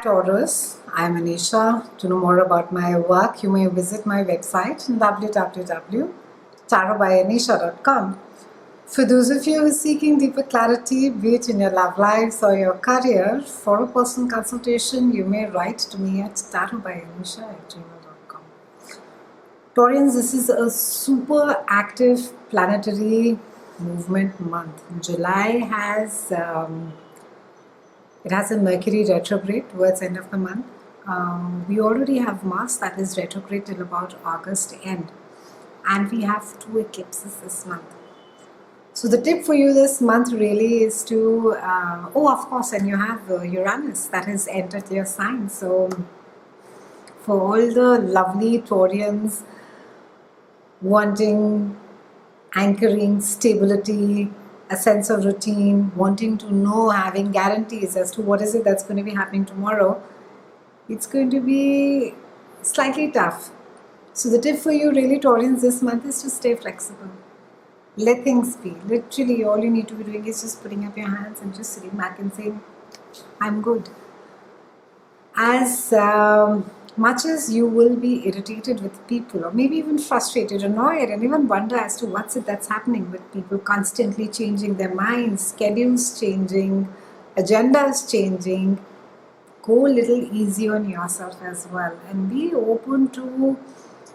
Taurus, I'm Anisha. To know more about my work, you may visit my website www.tarotbyanisha.com. For those of you who are seeking deeper clarity, be it in your love lives or your career, for a personal consultation, you may write to me at tarotbyanisha@gmail.com. Taurians, this is a super active planetary movement month. July has it has a Mercury retrograde towards the end of the month. We already have Mars that is retrograde till about August end, and we have 2 eclipses this month. So the tip for you this month really is to, of course, and you have Uranus that has entered your sign. So for all the lovely Taurians wanting anchoring, stability, a sense of routine, wanting to know, having guarantees as to what is it that's going to be happening tomorrow, it's going to be slightly tough. So the tip for you really, Taurians, this month is to stay flexible. Let things be. Literally, all you need to be doing is just putting up your hands and just sitting back and saying, I'm good. As much as you will be irritated with people, or maybe even frustrated, annoyed, and even wonder as to what's it that's happening with people constantly changing their minds, schedules changing, agendas changing, go a little easy on yourself as well and be open to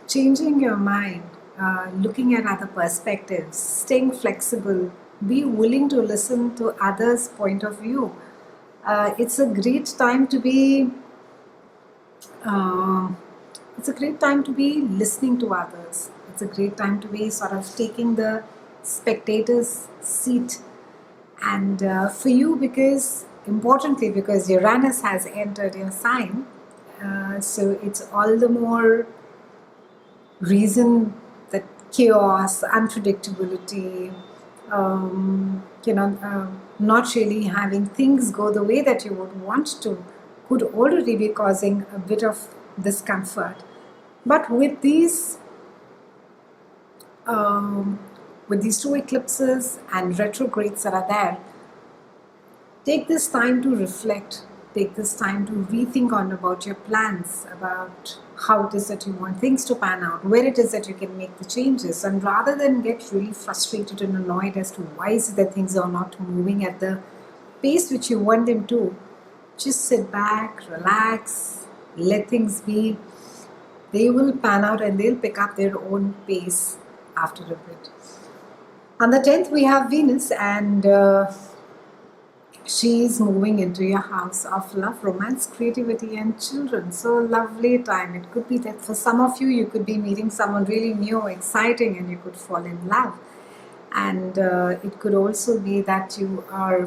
changing your mind, looking at other perspectives, staying flexible, be willing to listen to others' point of view. It's a great time to be listening to others. It's a great time to be sort of taking the spectator's seat. And for you, because Uranus has entered your sign, so it's all the more reason that chaos, unpredictability, not really having things go the way that you would want to could already be causing a bit of discomfort. But with these 2 eclipses and retrogrades that are there, take this time to reflect, take this time to rethink about your plans, about how it is that you want things to pan out, where it is that you can make the changes, and rather than get really frustrated and annoyed as to why is it that things are not moving at the pace which you want them to, just sit back, relax, let things be. They will pan out and they'll pick up their own pace after a bit. On the 10th, we have Venus, and she is moving into your house of love, romance, creativity, and children. So lovely time. It could be that for some of you, you could be meeting someone really new, exciting, and you could fall in love. And it could also be that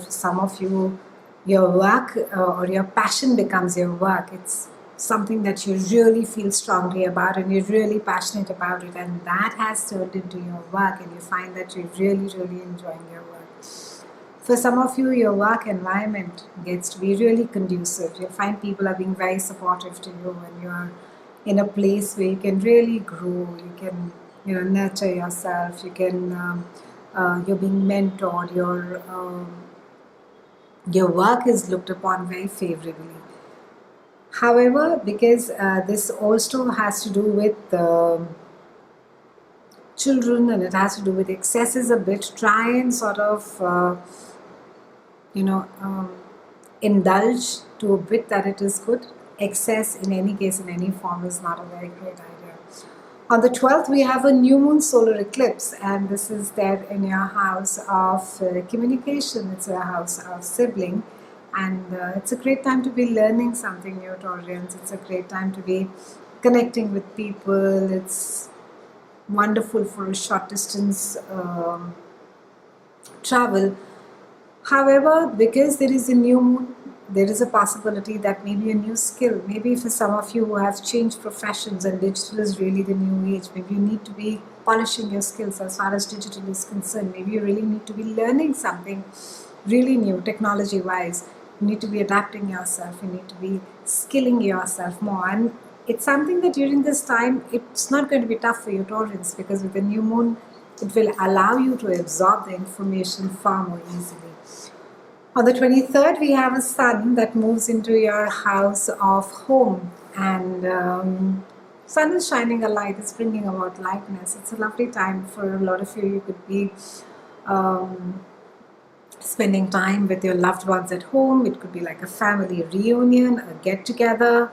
some of you, your work or your passion becomes your work. It's something that you really feel strongly about and you're really passionate about it, and that has turned into your work, and you find that you're really, really enjoying your work. For some of you, your work environment gets to be really conducive. You'll find people are being very supportive to you, and you're in a place where you can really grow. You can, nurture yourself. You can, you're being mentored. Your work is looked upon very favorably. However, because this also has to do with children, and it has to do with excesses a bit, try and sort of indulge to a bit that it is good. Excess in any case, in any form, is not a very great idea. On the 12th, we have a new moon solar eclipse, and this is there in your house of communication. It's a house of sibling, and it's a great time to be learning something new, Taurians. It's a great time to be connecting with people. It's wonderful for a short distance travel. However, because there is a new moon, there is a possibility that maybe a new skill, maybe for some of you who have changed professions and digital is really the new age, maybe you need to be polishing your skills as far as digital is concerned. Maybe you really need to be learning something really new, technology-wise. You need to be adapting yourself. You need to be skilling yourself more. And it's something that during this time, it's not going to be tough for you, Taurans, because with the new moon, it will allow you to absorb the information far more easily. On the 23rd, we have a sun that moves into your house of home, and sun is shining a light. It's bringing about lightness. It's a lovely time for a lot of you. You could be um, spending time with your loved ones at home. It could be like a family reunion, a get together.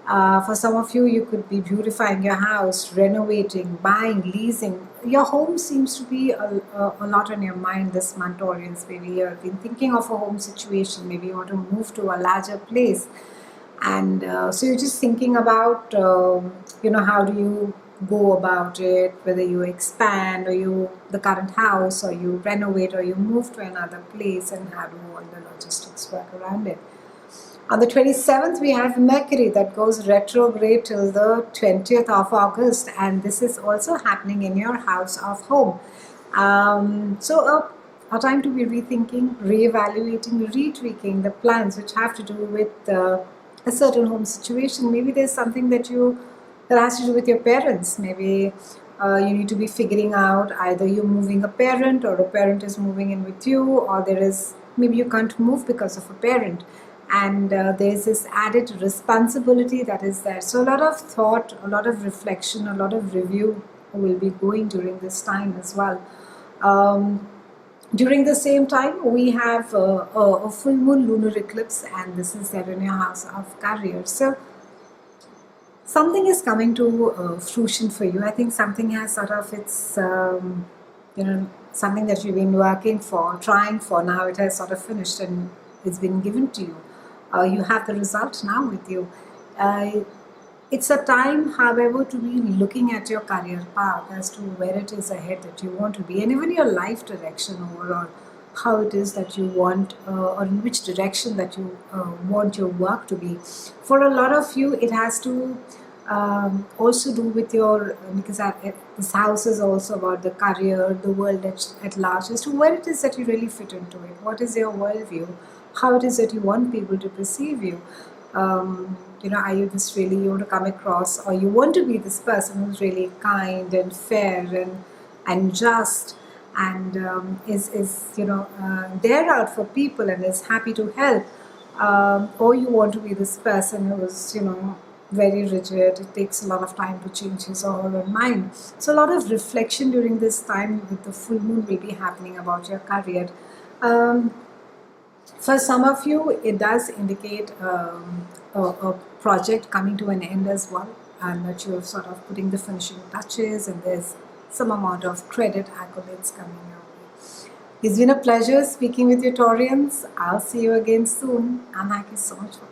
For some of you, you could be beautifying your house, renovating, buying, leasing. Your home seems to be a lot on your mind this month, Taurians. Maybe you've been thinking of a home situation. Maybe you want to move to a larger place. And so you're just thinking about, how do you go about it, whether you expand or you the current house, or you renovate, or you move to another place, and how do all the logistics work around it. On the 27th, we have Mercury that goes retrograde till the 20th of August, and this is also happening in your house of home. So a time to be rethinking, reevaluating, retweaking the plans which have to do with a certain home situation. Maybe there's something that has to do with your parents. Maybe you need to be figuring out either you're moving a parent, or a parent is moving in with you, or maybe you can't move because of a parent, and there's this added responsibility that is there. So a lot of thought, a lot of reflection, a lot of review will be going during this time as well. During the same time, we have a full moon lunar eclipse, and this is set in your house of career. So something is coming to fruition for you. I think something has sort of something that you've been working for, trying for. Now it has sort of finished and it's been given to you. You have the result now with you. It's a time, however, to be looking at your career path as to where it is ahead that you want to be, and even your life direction overall, how it is that you want, or in which direction that you want your work to be. For a lot of you, it has to also do with because this house is also about the career, the world at large, as to where it is that you really fit into it. What is your worldview? How it is that you want people to perceive you? Are you just really, you want to come across, or you want to be this person who's really kind and fair and just, and is there out for people and is happy to help, or you want to be this person who's very rigid. It takes a lot of time to change his or her mind. So a lot of reflection during this time with the full moon will be happening about your career. For some of you, it does indicate a project coming to an end as well, and that you're sort of putting the finishing touches, and there's some amount of credit accolades coming your way. It's been a pleasure speaking with you, Taurians. I'll see you again soon, and thank you so much for